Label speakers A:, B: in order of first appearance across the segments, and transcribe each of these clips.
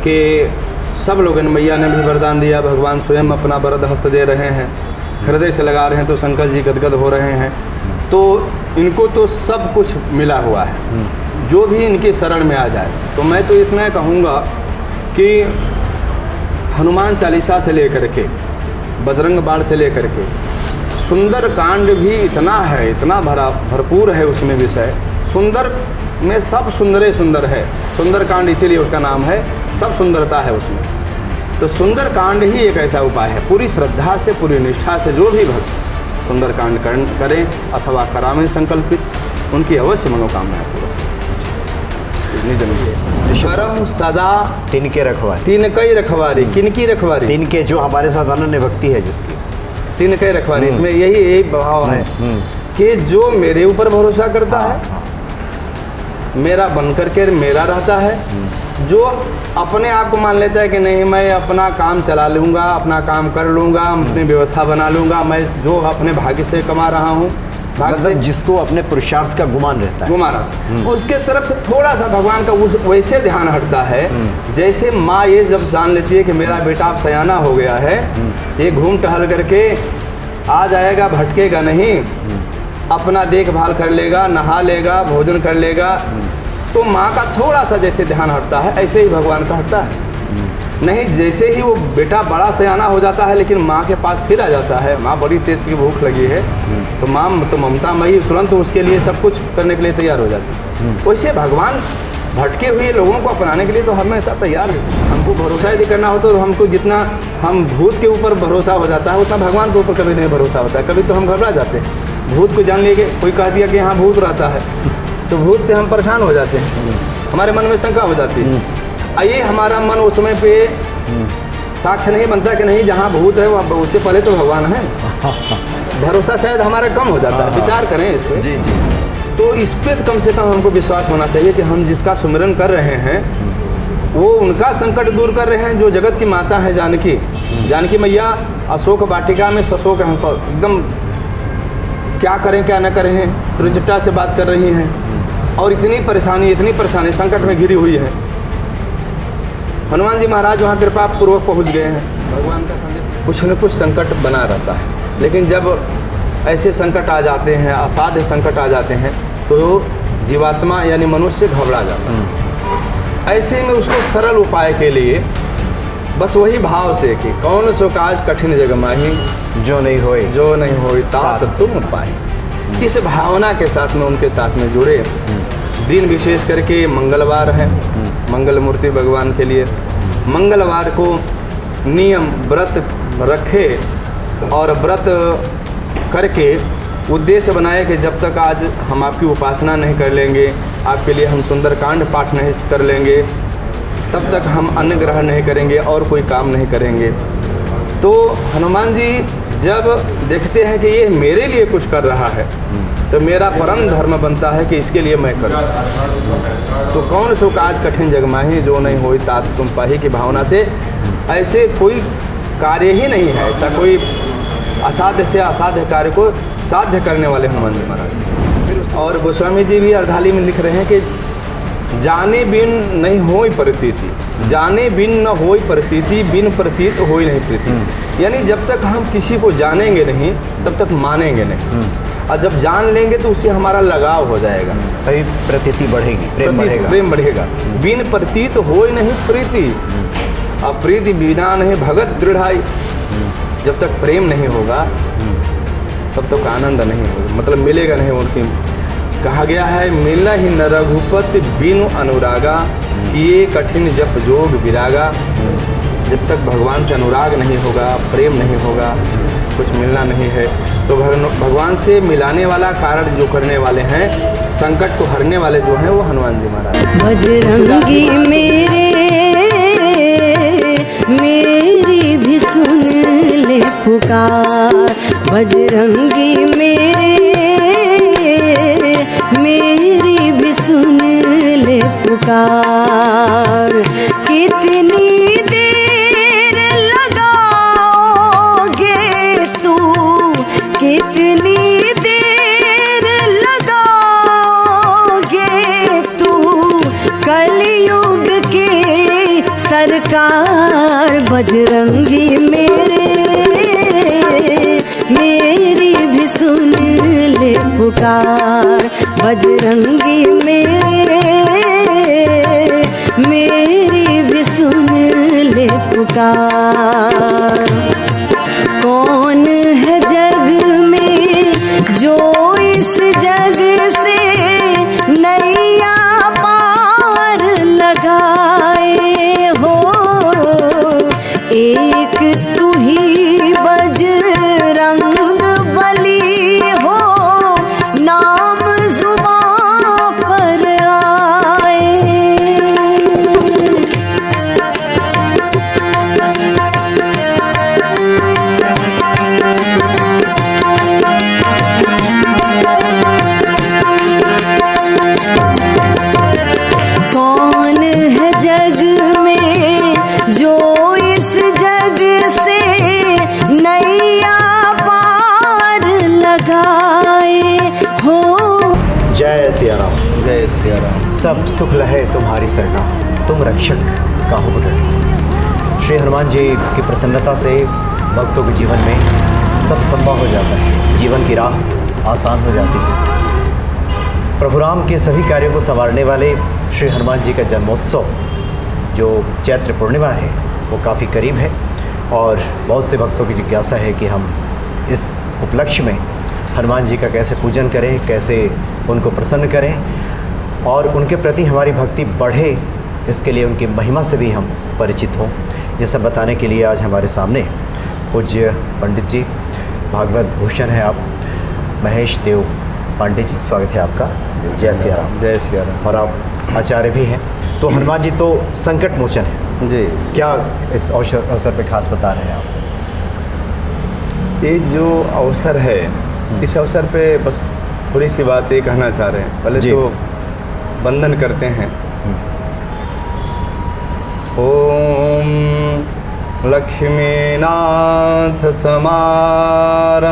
A: कि सब लोगों ने, मैया ने भी वरदान दिया, भगवान स्वयं अपना वरद हस्त दे रहे हैं, हृदय से लगा रहे हैं तो शंकर जी गदगद हो रहे हैं। तो इनको तो सब कुछ मिला हुआ है, जो भी इनके शरण में आ जाए। तो मैं तो इतना कहूँगा कि हनुमान चालीसा से लेकर के बजरंग बाण से लेकर के सुंदर कांड भी इतना है, इतना भरपूर है उसमें विषय। सुंदर में सब सुंदर सुंदर है, सुंदर कांड इसीलिए उसका नाम है, सब सुंदरता है उसमें। तो सुंदर कांड ही एक ऐसा उपाय है, पूरी श्रद्धा से, पूरी निष्ठा से जो भी भक्त सुंदर कांड करें अथवा करावें संकल्पित, उनकी अवश्य मनोकामनाएं पूर्ण। परम सदा
B: तिनके रखवारी,
A: तिनके रखवारी, किनकी रखवारी?
B: तिनके, जो हमारे साथ अनन्य भक्ति है जिसकी,
A: तिनके रखवारी। इसमें यही एक भाव है कि जो मेरे ऊपर भरोसा करता है, मेरा बन करके मेरा रहता है, जो अपने आप को मान लेता है कि नहीं मैं अपना काम चला लूँगा, अपना काम कर लूँगा, अपनी व्यवस्था बना लूँगा, मैं जो अपने भाग्य से कमा रहा हूँ,
B: मतलब जिसको अपने पुरुषार्थ का गुमान रहता है,
A: उसके तरफ से थोड़ा सा भगवान का उस वैसे ध्यान हटता है जैसे माँ ये जब जान लेती है कि मेरा बेटा अब सयाना हो गया है, ये घूम टहल करके आ जाएगा, भटकेगा नहीं, अपना देखभाल कर लेगा, नहा लेगा, भोजन कर लेगा, तो माँ का थोड़ा सा जैसे ध्यान हटता है, ऐसे ही भगवान का हटता है। नहीं, जैसे ही वो बेटा बड़ा सयाना हो जाता है लेकिन माँ के पास फिर आ जाता है, माँ बड़ी तेज की भूख लगी है, तो माँ तो ममता मई तुरंत उसके लिए सब कुछ करने के लिए तैयार हो जाती है। वैसे भगवान भटके हुए लोगों को अपनाने के लिए तो हमेशा तैयार है। हमको भरोसा यदि करना हो तो हमको जितना हम भूत के ऊपर भरोसा हो जाता है उतना भगवान के ऊपर कभी नहीं भरोसा होता है। कभी तो हम घबरा जाते हैं, भूत को जान लेके कोई कह दिया कि यहाँ भूत रहता है, तो भूत से हम परेशान हो जाते हैं, हमारे मन में शंका हो जाती है। आइए हमारा मन उस समय पे साक्ष्य नहीं बनता कि नहीं जहाँ भूत है वहाँ उससे पहले तो भगवान है, भरोसा शायद हमारा कम हो जाता है। विचार करें इस पर।
B: जी जी।
A: तो इस पर कम से कम हमको विश्वास होना चाहिए कि हम जिसका सुमिरन कर रहे हैं वो उनका संकट दूर कर रहे हैं, जो जगत की माता है जानकी। जानकी मैया अशोक वाटिका में सशोक हंस एकदम क्या करें क्या न करें त्रिजटा से बात कर रही हैं, और इतनी परेशानी संकट में घिरी हुई है। हनुमान जी महाराज वहाँ कृपा पूर्वक पहुँच गए हैं। भगवान का संदेश कुछ न कुछ संकट बना रहता है, लेकिन जब ऐसे संकट आ जाते हैं, असाध्य संकट आ जाते हैं, तो जीवात्मा यानी मनुष्य घबरा जाता है। ऐसे में उसको सरल उपाय के लिए बस वही भाव से कि कौन सो काज कठिन जग माही,
B: जो नहीं होई
A: तात तुम पाए। इस भावना के साथ में उनके साथ में जुड़े। दिन विशेष करके मंगलवार है, मंगल मूर्ति भगवान के लिए मंगलवार को नियम व्रत रखे और व्रत करके उद्देश्य बनाए कि जब तक आज हम आपकी उपासना नहीं कर लेंगे, आपके लिए हम सुंदरकांड पाठ नहीं कर लेंगे, तब तक हम अन्न ग्रहण नहीं करेंगे और कोई काम नहीं करेंगे। तो हनुमान जी जब देखते हैं कि ये मेरे लिए कुछ कर रहा है तो मेरा परम धर्म बनता है कि इसके लिए मैं करूं। तो कौन सो काज कठिन जग माही, जो नहीं होई तात तुम पाही की भावना से ऐसे कोई कार्य ही नहीं है, ऐसा कोई असाध्य से असाध्य कार्य को साध्य करने वाले हनुमान जी महाराज। और गोस्वामी जी भी अर्धाली में लिख रहे हैं कि जाने बिन नहीं होई प्रतीति, जाने बिन न होई प्रतीति, बिन प्रतीत होई नहीं प्रीति। यानी जब तक हम किसी को जानेंगे नहीं तब तक मानेंगे नहीं, और जब जान लेंगे तो उससे हमारा लगाव हो जाएगा,
B: तभी प्रतीति बढ़ेगी,
A: प्रेम बढ़ेगा। बिन प्रतीत होई नहीं प्रीति, और प्रीति बिना नहीं भगत दृढ़ाई। जब तक प्रेम नहीं होगा तब तक आनंद नहीं होगा, मतलब मिलेगा नहीं। उनकी कहा गया है मिला ही न रघुपति बिनु अनुरागा, किए कठिन जप जोग विरागा। जब तक भगवान से अनुराग नहीं होगा, प्रेम नहीं होगा, कुछ मिलना नहीं है। तो भगवान से मिलाने वाला कारण जो करने वाले हैं, संकट को हरने वाले जो हैं, वो हनुमान जी महाराज।
C: बजरंगी मेरी भी सुन ले पुकार, बजरंगी मेरी भी सुन ले पुकार। कितनी देर लगाओगे तू, कितनी देर लगाओगे तू, कलयुग के सर पुकार बजरंगी मेरी भी सुन ले पुकार बजरंगी मेरी भी सुन ले पुकार। कौन है जग में जो इस जग से नैया पार लगाए हो, एक तू ही बजरंग बली हो, नाम जुबां पर आए। कौन है जग में जो इस जग से नैया पार लगाए हो।
B: जय सिया राम।
A: जय सिया राम।
B: सब सुख लहे तुम्हारी सरना, तुम रक्षक काहू बदल। श्री हनुमान जी की प्रसन्नता से भक्तों के जीवन में सब संभव हो जाता है, जीवन की राह आसान हो जाती है। प्रभु राम के सभी कार्यों को संवारने वाले श्री हनुमान जी का जन्मोत्सव जो चैत्र पूर्णिमा है वो काफ़ी करीब है, और बहुत से भक्तों की जिज्ञासा है कि हम इस उपलक्ष्य में हनुमान जी का कैसे पूजन करें, कैसे उनको प्रसन्न करें और उनके प्रति हमारी भक्ति बढ़े, इसके लिए उनकी महिमा से भी हम परिचित हों। ये सब बताने के लिए आज हमारे सामने पूज्य पंडित जी, भागवत भूषण है आप, महेश देव पंडित जी, स्वागत है आपका। जय सिया राम।
A: जय सिया राम।
B: और आप आचार्य भी हैं। तो हनुमान जी तो संकट मोचन है
A: जी।
B: क्या इस अवसर पे खास बता रहे हैं आप?
A: ये जो अवसर है, इस अवसर पे बस थोड़ी सी बात ये कहना चाह रहे हैं। पहले
B: जी।
A: तो वंदन करते हैं। ओम लक्ष्मीनाथ समारंभां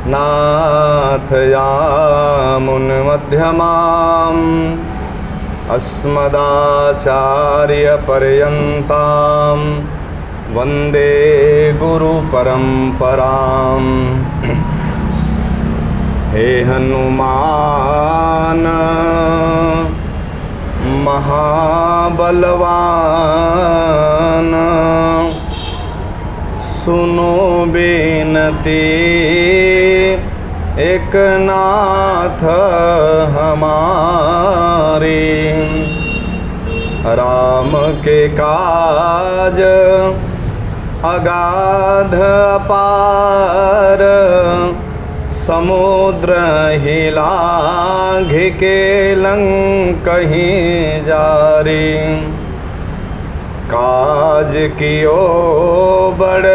A: नाथयामुनमध्यमाम् अस्मदाचार्यपर्यन्तां वन्दे गुरुपरम्परां। हे हनुमान महाबलवान, सुनो बेनती एक नाथ हमारे। राम के काज अगाध अपार, समुद्र हिला घिके लंकहि जारी। काज कियो बड़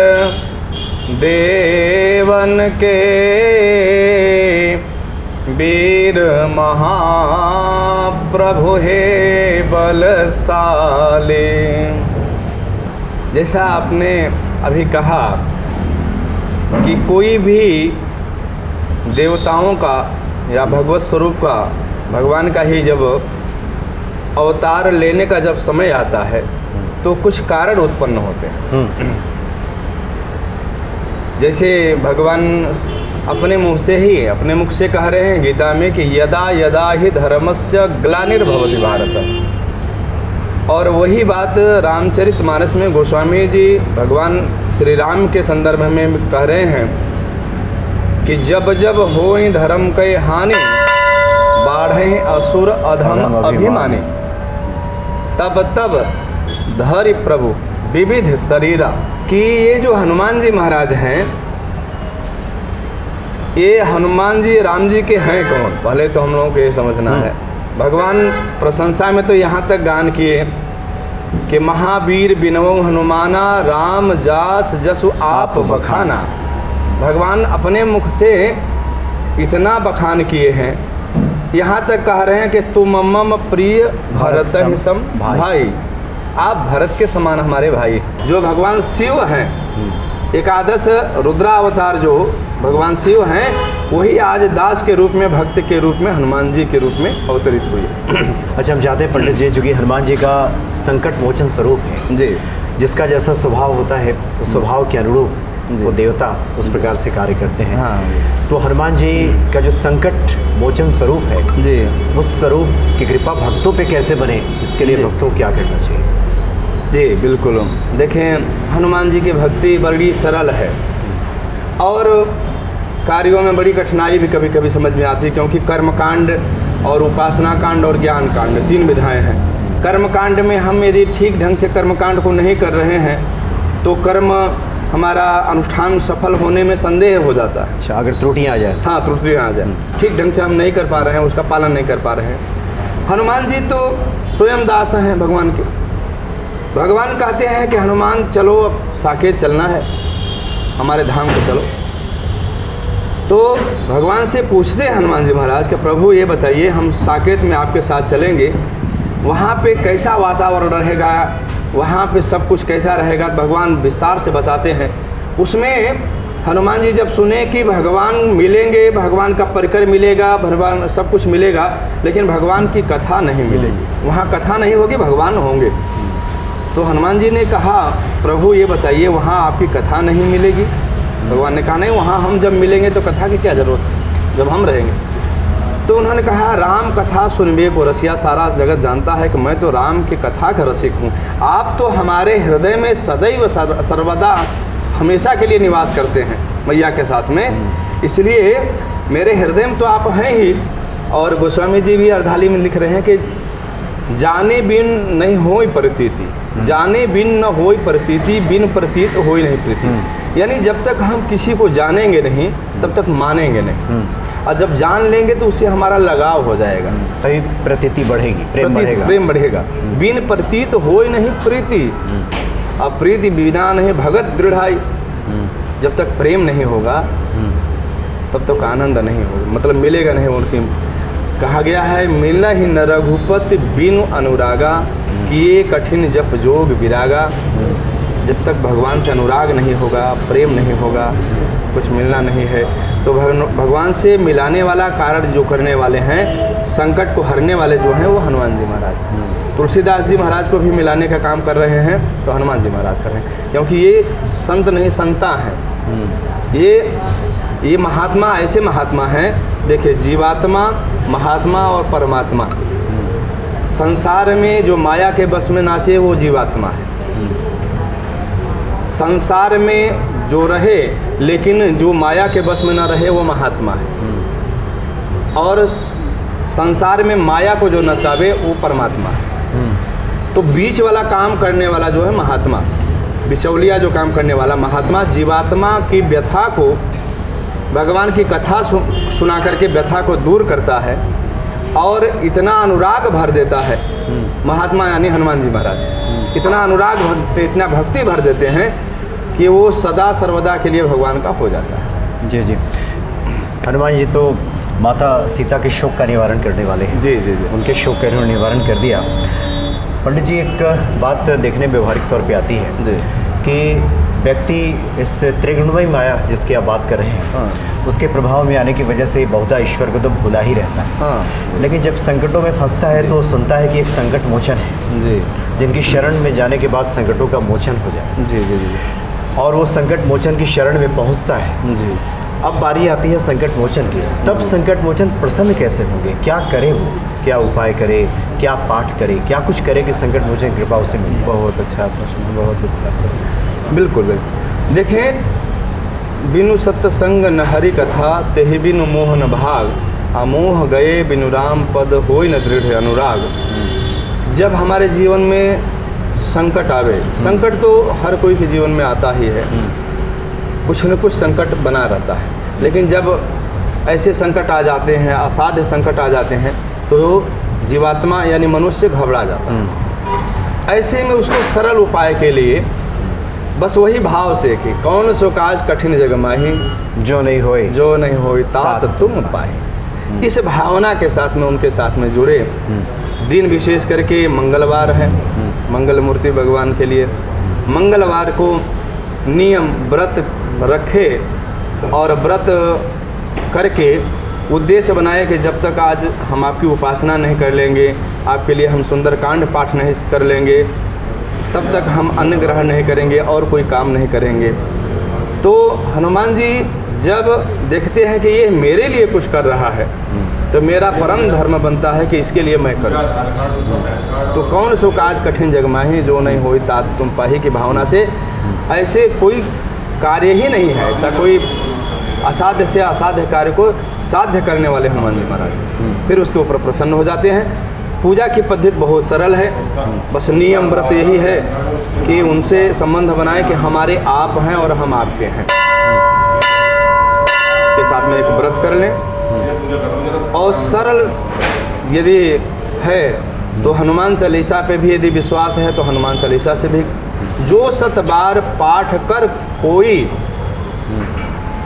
A: देवन के, वीर महाप्रभु हे बलशाली। जैसा आपने अभी कहा कि कोई भी देवताओं का या भगवत स्वरूप का, भगवान का ही जब अवतार लेने का जब समय आता है तो कुछ कारण उत्पन्न होते हैं। जैसे भगवान अपने मुख से ही, अपने मुख से कह रहे हैं गीता में कि यदा यदा ही धर्मस्य ग्लानिर्भवति भारत। और वही बात रामचरितमानस में गोस्वामी जी भगवान श्री राम के संदर्भ में कह रहे हैं कि जब जब होई धर्म के हानि, बाढ़े असुर अधम अभिमानी। तब तब धरि प्रभु विविध शरीरा। कि ये जो हनुमान जी महाराज हैं, ये हनुमान जी राम जी के हैं कौन? पहले तो हम लोगों को ये समझना है। भगवान प्रशंसा में तो यहाँ तक गान किए कि महावीर बिनवो हनुमाना, राम जास जसु आप बखाना। भगवान अपने मुख से इतना बखान किए हैं, यहाँ तक कह रहे हैं कि तुम मम प्रिय भरत सम भाई। आप भरत के समान हमारे भाई। जो भगवान शिव हैं एकादश रुद्रावतार जो भगवान शिव हैं वही आज दास के रूप में, भक्त के रूप में, हनुमान जी के रूप में अवतरित हुए।
B: अच्छा, हम चाहते हैं पंडित जी, जो कि हनुमान जी का संकट मोचन स्वरूप है
A: जी,
B: जिसका जैसा स्वभाव होता है उस स्वभाव के अनुरूप वो देवता उस प्रकार से कार्य करते हैं।
A: हाँ
B: तो हनुमान जी का जो संकट मोचन स्वरूप है
A: जी,
B: उस स्वरूप की कृपा भक्तों पे कैसे बने, इसके लिए
A: जी।
B: भक्तों को क्या करना चाहिए?
A: जी बिल्कुल। देखें, हनुमान जी की भक्ति बड़ी सरल है और कार्यों में बड़ी कठिनाई भी कभी कभी समझ में आती है, क्योंकि कर्मकांड और उपासना कांड और ज्ञान कांड 3 विधाएं हैं। कर्मकांड में हम यदि ठीक ढंग से कर्मकांड को नहीं कर रहे हैं तो कर्म हमारा अनुष्ठान सफल होने में संदेह हो जाता है।
B: अच्छा, अगर त्रुटियाँ आ जाए।
A: हाँ, त्रुटियाँ आ जाए, ठीक ढंग से हम नहीं कर पा रहे हैं, उसका पालन नहीं कर पा रहे हैं। हनुमान जी तो स्वयं दास हैं भगवान के। भगवान कहते हैं कि हनुमान चलो, अब साकेत चलना है, हमारे धाम को चलो। तो भगवान से पूछते हैं हनुमान जी महाराज कि प्रभु ये बताइए, हम साकेत में आपके साथ चलेंगे, वहाँ पे कैसा वातावरण रहेगा, वहाँ पे सब कुछ कैसा रहेगा? भगवान विस्तार से बताते हैं। उसमें हनुमान जी जब सुने कि भगवान मिलेंगे, भगवान का परिकर मिलेगा, भगवान सब कुछ मिलेगा, लेकिन भगवान की कथा नहीं मिलेगी, वहाँ कथा नहीं होगी, भगवान होंगे। तो हनुमान जी ने कहा, प्रभु ये बताइए, वहाँ आपकी कथा नहीं मिलेगी? भगवान ने कहा, नहीं, वहाँ हम जब मिलेंगे तो कथा की क्या ज़रूरत है, जब हम रहेंगे। तो उन्होंने कहा, राम कथा सुनबे को रसिया, सारा जगत जानता है कि मैं तो राम की कथा का रसिक हूँ। आप तो हमारे हृदय में सदैव सर्वदा हमेशा के लिए निवास करते हैं मैया के साथ में, इसलिए मेरे हृदय में तो आप हैं ही। और गोस्वामी जी भी अर्धाली में लिख रहे हैं कि जाने बिन नहीं होई प्रतीति, जाने बिन न होई प्रतीति, बिन प्रतीत होई नहीं प्रीति। यानी जब तक हम किसी को जानेंगे नहीं तब तक मानेंगे नहीं, और जब जान लेंगे तो उससे हमारा लगाव हो जाएगा,
B: तभी प्रतीति बढ़ेगी, प्रेम बढ़ेगा।
A: प्रेम बढ़ेगा। बिन प्रतीत होई नहीं प्रीति, अब प्रीति बिना नहीं भगत दृढ़ाई। जब तक प्रेम नहीं होगा तब तक आनंद नहीं होगा, मतलब मिलेगा नहीं मूर्ति। कहा गया है, मिला ही न रघुपति बिनु अनुरागा, किए कठिन जप जोग विरागा। जब तक भगवान से अनुराग नहीं होगा, प्रेम नहीं होगा, कुछ मिलना नहीं है, तो भगवान से मिलाने वाला कारण जो करने वाले हैं, संकट को हरने वाले जो हैं, वो हनुमान जी महाराज। तुलसीदास जी महाराज को भी मिलाने का काम कर रहे हैं तो हनुमान जी महाराज कर रहे हैं, क्योंकि ये संत नहीं संता हैं। ये महात्मा ऐसे महात्मा हैं, देखिए, जीवात्मा, महात्मा और परमात्मा। संसार में जो माया के बस में नाचे वो जीवात्मा है, संसार में जो रहे लेकिन जो माया के बस में ना रहे वो महात्मा है, और संसार में माया को जो नचावे वो परमात्मा है। तो बीच वाला काम करने वाला जो है महात्मा, बिचौलिया जो काम करने वाला महात्मा, जीवात्मा की व्यथा को, भगवान की कथा सुना करके व्यथा को दूर करता है और इतना अनुराग भर देता है। महात्मा यानी हनुमान जी महाराज इतना अनुराग भरते, इतना भक्ति भर देते हैं कि वो सदा सर्वदा के लिए भगवान का हो जाता है।
B: जी जी, हनुमान जी तो माता सीता के शोक का निवारण करने वाले हैं।
A: जी जी जी,
B: उनके शोक का इन्होंने निवारण कर दिया। पंडित जी, एक बात देखने में व्यवहारिक तौर पे आती है
A: जी,
B: कि व्यक्ति इस त्रिगुणमयी माया जिसकी आप बात कर रहे हैं,
A: हाँ,
B: उसके प्रभाव में आने की वजह से बहुधा ईश्वर को तो भूला ही रहता है।
A: हाँ,
B: लेकिन जब संकटों में फंसता है तो सुनता है कि एक संकट मोचन है,
A: जी
B: जिनकी शरण में जाने के बाद संकटों का मोचन हो जाए,
A: जी जी जी,
B: और वो संकट मोचन की शरण में पहुंचता है।
A: जी,
B: अब बारी आती है संकट मोचन की। तब संकट मोचन प्रसन्न कैसे होंगे, क्या करे वो, क्या उपाय करे, क्या पाठ करे, क्या कुछ करे कि संकट मोचन कृपा उसे मिल जाए?
A: बहुत अच्छा प्रश्न, बहुत अच्छा प्रश्न। बिल्कुल बिल्कुल। देखें, बिनु सत्संग न हरि कथा, तेहि बिनु मोह न भाग, अमोह गए बिनु राम पद होय न दृढ़ अनुराग। जब हमारे जीवन में संकट आवे, संकट तो हर कोई के जीवन में आता ही है, कुछ न कुछ संकट बना रहता है, लेकिन जब ऐसे संकट आ जाते हैं, असाध्य संकट आ जाते हैं, तो जीवात्मा यानी मनुष्य घबरा जाता है। ऐसे में उसको सरल उपाय के लिए बस वही भाव से कि कौन सो काज कठिन जग माही,
B: जो नहीं होए
A: जो नहीं होई तात तुम पाए। इस भावना के साथ में उनके साथ में जुड़े। दिन विशेष करके मंगलवार है, मंगल मूर्ति भगवान के लिए। मंगलवार को नियम व्रत रखे और व्रत करके उद्देश्य बनाए कि जब तक आज हम आपकी उपासना नहीं कर लेंगे, आपके लिए हम सुंदरकांड पाठ नहीं कर लेंगे, तब तक हम अन्न ग्रहण नहीं करेंगे और कोई काम नहीं करेंगे। तो हनुमान जी जब देखते हैं कि ये मेरे लिए कुछ कर रहा है तो मेरा परम धर्म बनता है कि इसके लिए मैं करूं। तो कौन सो काज कठिन जग माही, जो नहीं होई तात तुम पाही की भावना से ऐसे कोई कार्य ही नहीं है, ऐसा कोई असाध्य से असाध्य कार्य को साध्य करने वाले हनुमान जी महाराज फिर उसके ऊपर प्रसन्न हो जाते हैं। पूजा की पद्धति बहुत सरल है, बस नियम व्रत यही है कि उनसे संबंध बनाए कि हमारे आप हैं और हम आपके हैं। इसके साथ में एक व्रत कर लें और सरल यदि है तो हनुमान चालीसा पे भी यदि विश्वास है तो हनुमान चालीसा से भी जो 7 बार पाठ कर कोई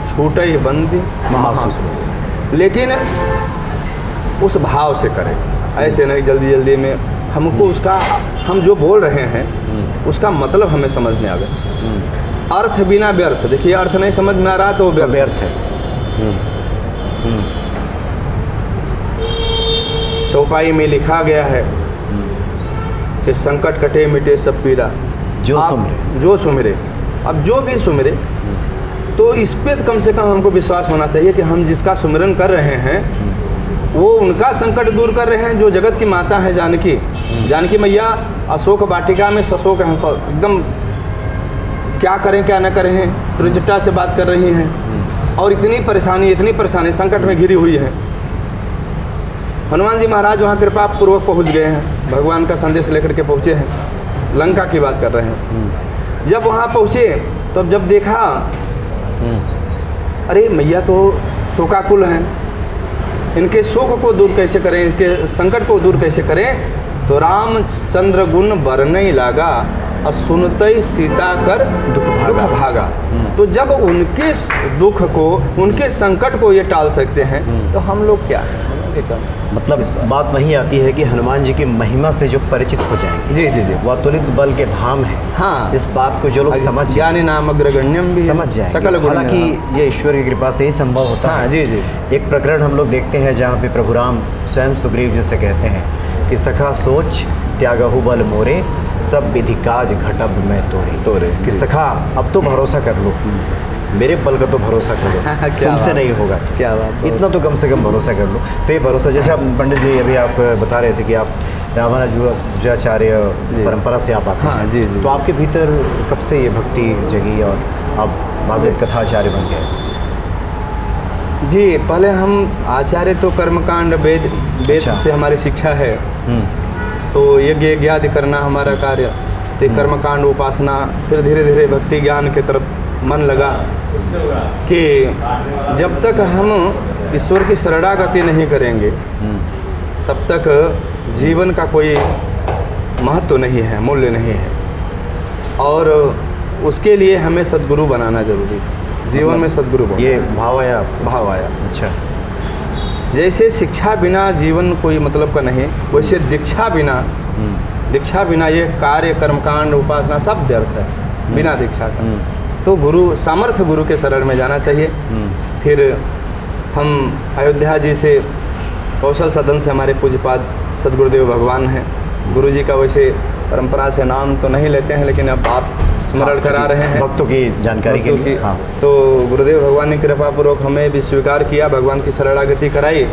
A: छूटे बंदी महासुख, लेकिन उस भाव से करें, ऐसे नहीं जल्दी जल्दी में। हमको उसका हम जो बोल रहे हैं उसका मतलब हमें समझ में आ गया। अर्थ बिना व्यर्थ, देखिए अर्थ नहीं समझ में आ रहा तो व्यर्थ है। चौपाई में लिखा गया है कि संकट कटे मिटे सब पीरा जो सुमिरे। अब जो भी सुमिरे तो इस पे कम से कम हमको विश्वास होना चाहिए कि हम जिसका सुमिरन कर रहे हैं वो उनका संकट दूर कर रहे हैं, जो जगत की माता है जानकी मैया अशोक वाटिका में सशोक हंसा एकदम क्या करें क्या न करें त्रिजटा से बात कर रही हैं और इतनी परेशानी संकट में घिरी हुई है। हनुमान जी महाराज वहाँ कृपा पूर्वक पहुँच गए हैं, भगवान का संदेश लेकर के पहुँचे हैं, लंका की बात कर रहे हैं। जब वहाँ पहुँचे तब जब देखा अरे मैया तो शोकाकुल हैं, इनके शोक को दूर कैसे करें, इसके संकट को दूर कैसे करें। तो रामचंद्र गुण बरनई लागा और सुनते सीता कर दुख भागा। तो जब उनके दुख को उनके संकट को ये टाल सकते हैं तो हम लोग क्या हैं।
B: मतलब बात वहीं आती है कि हनुमान जी की महिमा से जो परिचित हो जाएंगे,
A: जी जी जी,
B: वह अतुलित बल के धाम है।
A: हाँ,
B: इस बात को जो लोग समझ
A: ज्ञानी नाम अग्रगण्यम भी
B: समझ जाएंगे।
A: सकल गुण,
B: हालांकि ये ईश्वर की कृपा से ही संभव होता है।
A: जी जी।
B: एक प्रकरण हम लोग देखते हैं जहाँ पे प्रभु राम स्वयं सुग्रीव जी से कहते हैं कि सखा सोच त्यागहु बल मोरे, सब विधि काज घटब मैं तोरे। कि सखा अब तो भरोसा कर लो, मेरे बल का तो भरोसा करो, तुमसे नहीं होगा।
A: क्या बात,
B: इतना तो कम से कम भरोसा कर लो। तो ये भरोसा, जैसे आप पंडित जी अभी आप बता रहे थे कि आप रामानुजाचार्य परंपरा से आप आते हैं।
A: हाँ, जी जी।
B: तो आपके भीतर कब से ये भक्ति जगी और आप भागवत कथाचार्य बन गए?
A: जी, पहले हम आचार्य तो कर्मकांड वेद
B: अच्छा।
A: से हमारी शिक्षा है, तो यज्ञ आदि करना हमारा कार्य, तो कर्मकांड उपासना, फिर धीरे धीरे भक्ति ज्ञान की तरफ मन लगा कि जब तक हम ईश्वर की शरणागति नहीं करेंगे तब तक जीवन का कोई महत्व नहीं है, मूल्य नहीं है। और उसके लिए हमें सद्गुरु बनाना जरूरी है, जीवन में सद्गुरु बनाना।
B: ये भाव आया?
A: भाव आया।
B: अच्छा।
A: जैसे शिक्षा बिना जीवन कोई मतलब का नहीं, वैसे दीक्षा बिना ये कार्य कर्मकांड उपासना सब व्यर्थ है बिना दीक्षा का। तो सामर्थ्य गुरु के शरण में जाना चाहिए। फिर हम अयोध्या जी से कौशल सदन से हमारे पूज्यपाद सद्गुरुदेव भगवान हैं। गुरु जी का वैसे परंपरा से नाम तो नहीं लेते हैं, लेकिन अब आप स्मरण करा रहे हैं
B: भक्तों की जानकारी के लिए। हाँ।
A: तो गुरुदेव भगवान ने कृपा पूर्वक हमें भी स्वीकार किया, भगवान की शरणागति कराई।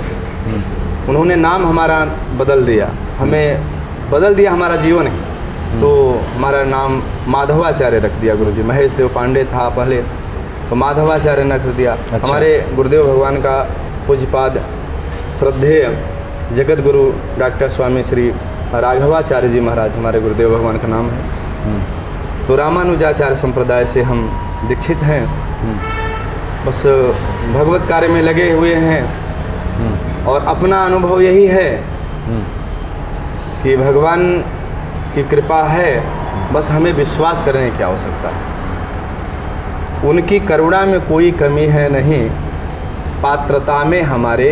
A: उन्होंने नाम हमारा बदल दिया, हमें बदल दिया हमारा जीवन ही। तो हमारा नाम माधवाचार्य रख दिया गुरुजी। महेश देव पांडे था पहले, तो माधवाचार्य रख दिया। अच्छा। हमारे गुरुदेव भगवान का पूज्यपाद श्रद्धेय जगत गुरु डॉक्टर स्वामी श्री राघवाचार्य जी महाराज हमारे गुरुदेव भगवान का नाम है। तो रामानुजाचार्य संप्रदाय से हम दीक्षित हैं। बस भगवत कार्य में लगे हुए हैं और अपना अनुभव यही है कि भगवान की कृपा है, बस हमें विश्वास करने की आवश्यकता है। उनकी करुणा में कोई कमी है नहीं, पात्रता में हमारे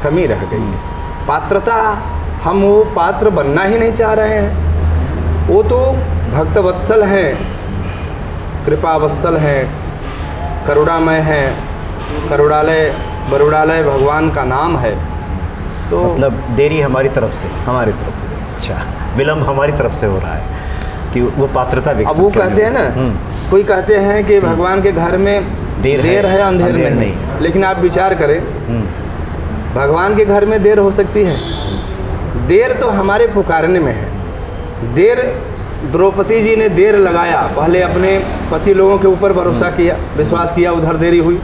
A: कमी रह गई। पात्रता, हम वो पात्र बनना ही नहीं चाह रहे हैं। वो तो भक्त वत्सल हैं, कृपावत्सल हैं, करुणामय हैं, करुणालय बरुणालय भगवान का नाम है। तो
B: मतलब देरी हमारी तरफ से,
A: हमारी तरफ।
B: अच्छा, विलम्ब हमारी तरफ से हो रहा है कि वो पात्रता
A: अब
B: विकसित
A: वो
B: करने
A: कहते हैं
B: में।
A: ना, कोई कहते हैं कि भगवान के घर में देर है अंधेर नहीं। लेकिन आप विचार करें, भगवान के घर में देर हो सकती है? देर तो हमारे पुकारने में है। देर द्रौपदी जी ने देर लगाया, पहले अपने पति लोगों के ऊपर भरोसा किया, विश्वास किया, उधर देरी हुई।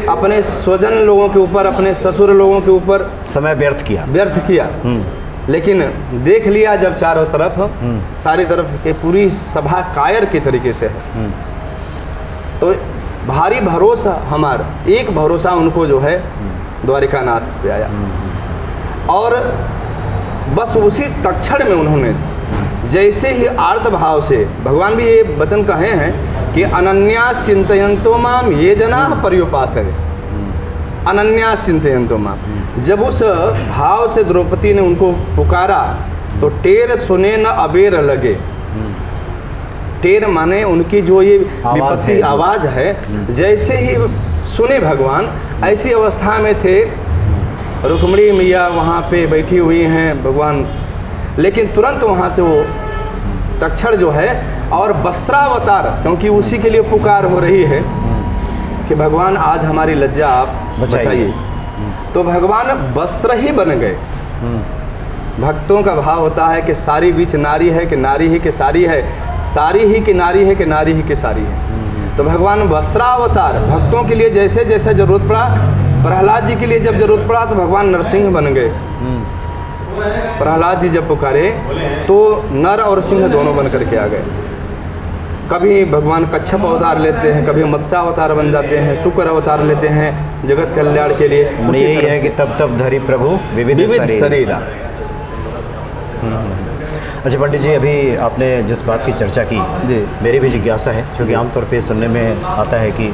A: अपने स्वजन लोगों के ऊपर, अपने ससुर लोगों के ऊपर
B: समय व्यर्थ किया।
A: लेकिन देख लिया जब चारों तरफ, सारी तरफ के पूरी सभा कायर के तरीके से है, तो भारी भरोसा हमारा, एक भरोसा उनको जो है द्वारिकानाथ पे आया। और बस उसी तक्षण में उन्होंने जैसे ही आर्त भाव से, भगवान भी ये वचन कहे हैं कि अनन्यास चिंतयन्तो माम ये जना पर्युपासते, अनन्यास चिंतयन्तो माम। जब उस भाव से द्रौपदी ने उनको पुकारा तो टेर सुने न अबेर लगे। टेर माने उनकी जो ये विपत्ति आवाज है, जैसे ही सुने भगवान, ऐसी अवस्था में थे। रुक्मिणी मैया वहाँ पे बैठी हुई हैं भगवान, लेकिन तुरंत वहाँ से वो तक्षण जो है और वस्त्रावतार, क्योंकि उसी के लिए पुकार हो रही है कि भगवान आज हमारी लज्जा आप बचाइए। तो भगवान वस्त्र ही बन गए। भक्तों का भाव होता है कि सारी बीच नारी है कि नारी ही की सारी है, सारी ही की नारी है कि नारी ही की सारी है। तो भगवान वस्त्रावतार, भक्तों के लिए जैसे जैसे जरूरत पड़ा, प्रहलाद जी के लिए जब जरूरत पड़ा तो भगवान नरसिंह बन गए। प्रहलाद जी जब पुकारे तो नर और सिंह दोनों बन करके आ गए। कभी भगवान कच्छप अवतार लेते हैं, कभी मत्स्य अवतार बन जाते हैं, शुक्र अवतार लेते हैं जगत कल्याण के लिए।
B: यही है कि तब तब धरी प्रभु विविध शरीरा। अच्छा पंडित जी, अभी आपने जिस बात की चर्चा की,
A: जी,
B: मेरी भी जिज्ञासा है, क्योंकि आमतौर पे सुनने में आता है कि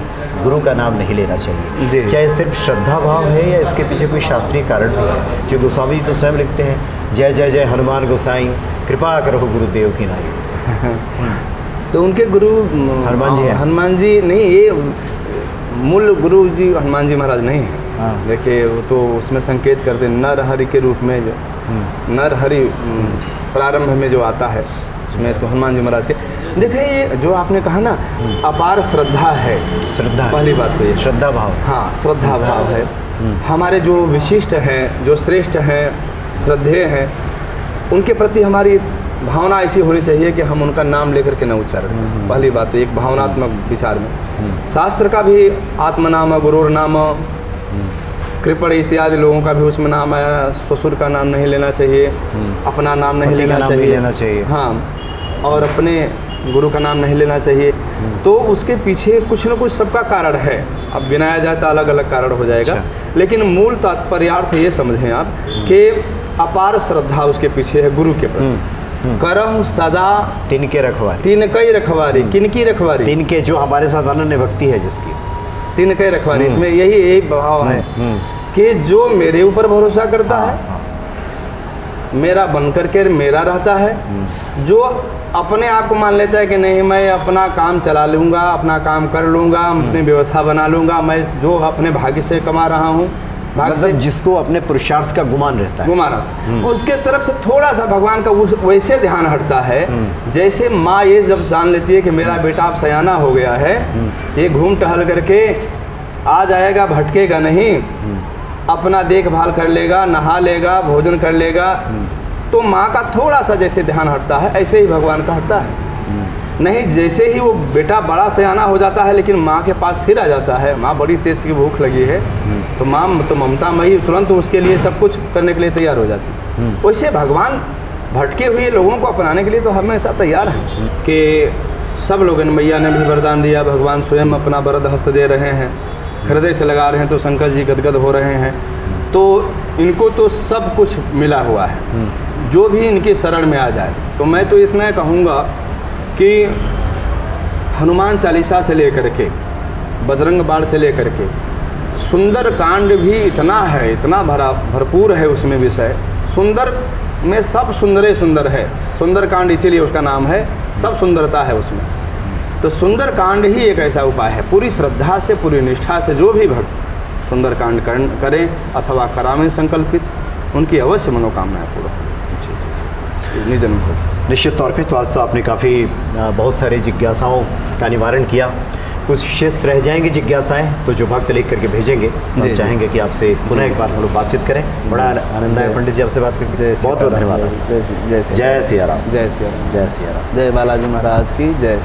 B: गुरु का नाम नहीं लेना चाहिए।
A: जी।
B: क्या ये सिर्फ श्रद्धा भाव है या इसके पीछे कोई शास्त्रीय कारण भी है? जो गोस्वामी जी तो स्वयं लिखते हैं, जय जय जय हनुमान गोसाई, कृपा करो गुरुदेव की नाई।
A: तो उनके गुरु
B: हनुमान जी हैं।
A: हनुमान जी नहीं, ये मूल गुरु जी हनुमान जी महाराज नहीं है। देखिए, वो तो उसमें संकेत करते नर हरि के रूप में, जो नर हरि प्रारंभ में जो आता है उसमें तो हनुमान जी महाराज के। देखिए, ये जो आपने कहा ना, अपार श्रद्धा है।
B: श्रद्धा,
A: पहली बात तो ये
B: श्रद्धा भाव।
A: हाँ, श्रद्धा भाव है। हमारे जो विशिष्ट हैं, जो श्रेष्ठ हैं, श्रद्धेय हैं, उनके प्रति हमारी भावना ऐसी होनी चाहिए कि हम उनका नाम लेकर के न उच्चारण। पहली बात तो एक भावनात्मक विचार में। शास्त्र का भी आत्मनाम, गुरुर नाम, कृपण इत्यादि लोगों का भी उसमें नाम आया। ससुर का नाम नहीं लेना चाहिए, अपना नाम नहीं लेना चाहिए। हाँ, और अपने गुरु का नाम नहीं लेना चाहिए। तो उसके पीछे कुछ न कुछ सबका कारण है। अब गिनाया जाए तो अलग अलग कारण हो जाएगा। लेकिन मूल तात्पर्यार्थ ये समझें आप कि अपार श्रद्धा उसके पीछे है गुरु के प्रति। करहु सदा
B: तिनके रखवारी,
A: तिनकई रखवारी। किनकी रखवारी?
B: तिनके, जो हमारे साथ अनन्य भक्ति है जिसकी,
A: तिनके रखवारी। इसमें यही एक भाव है कि जो मेरे ऊपर भरोसा करता है, मेरा बन करके मेरा रहता है, जो अपने आप को मान लेता है कि नहीं मैं अपना काम चला लूँगा, अपना काम कर लूँगा, अपनी व्यवस्था बना लूँगा, मैं जो अपने भाग्य से कमा रहा हूँ,
B: मतलब जिसको अपने पुरुषार्थ का गुमान रहता है,
A: उसके तरफ से थोड़ा सा भगवान का उस वैसे ध्यान हटता है। जैसे माँ ये जब जान लेती है कि मेरा बेटा अब सयाना हो गया है, ये घूम टहल करके आ जाएगा, भटकेगा नहीं, अपना देखभाल कर लेगा, नहा लेगा, भोजन कर लेगा, तो माँ का थोड़ा सा जैसे ध्यान हटता है, ऐसे ही भगवान का हटता है। नहीं, जैसे ही वो बेटा बड़ा सयाना हो जाता है लेकिन माँ के पास फिर आ जाता है, माँ बड़ी तेज की भूख लगी है, तो माँ तो ममतामयी तुरंत उसके लिए सब कुछ करने के लिए तैयार हो जाती है। वैसे भगवान भटके हुए लोगों को अपनाने के लिए तो हमेशा तैयार हैं कि सब लोगों ने, मैया ने भी वरदान दिया, भगवान स्वयं अपना वरद हस्त दे रहे हैं, हृदय से लगा रहे हैं तो शंकर जी गदगद हो रहे हैं। तो इनको तो सब कुछ मिला हुआ है, जो भी इनके शरण में आ जाए। तो मैं तो इतना कहूँगा कि हनुमान चालीसा से लेकर के बजरंग बाण से लेकर के सुंदर कांड भी इतना है, इतना भरपूर है उसमें विषय। सुंदर में सब सुंदर है। सुंदर कांड इसीलिए उसका नाम है, सब सुंदरता है उसमें। तो सुंदरकांड ही एक ऐसा उपाय है, पूरी श्रद्धा से पूरी निष्ठा से जो भी भक्त सुंदरकांड करें अथवा करावें संकल्पित, उनकी अवश्य मनोकामनाएं पूर्ण होंगी। निज अनुभव।
B: निश्चित तौर पे तो आज तो आपने काफ़ी बहुत सारे जिज्ञासाओं का निवारण किया। कुछ शेष रह जाएंगी जिज्ञासाएं तो जो भक्त लिख करके भेजेंगे तो हम चाहेंगे कि आपसे पुनः एक बार हम लोग बातचीत करें। बड़ा आनंद आया पंडित जी आपसे बात करके, बहुत बहुत धन्यवाद।
A: जय
B: जय सिया राम।
A: जय सिया राम।
B: जय सिया राम।
A: जय बालाजी महाराज की जय।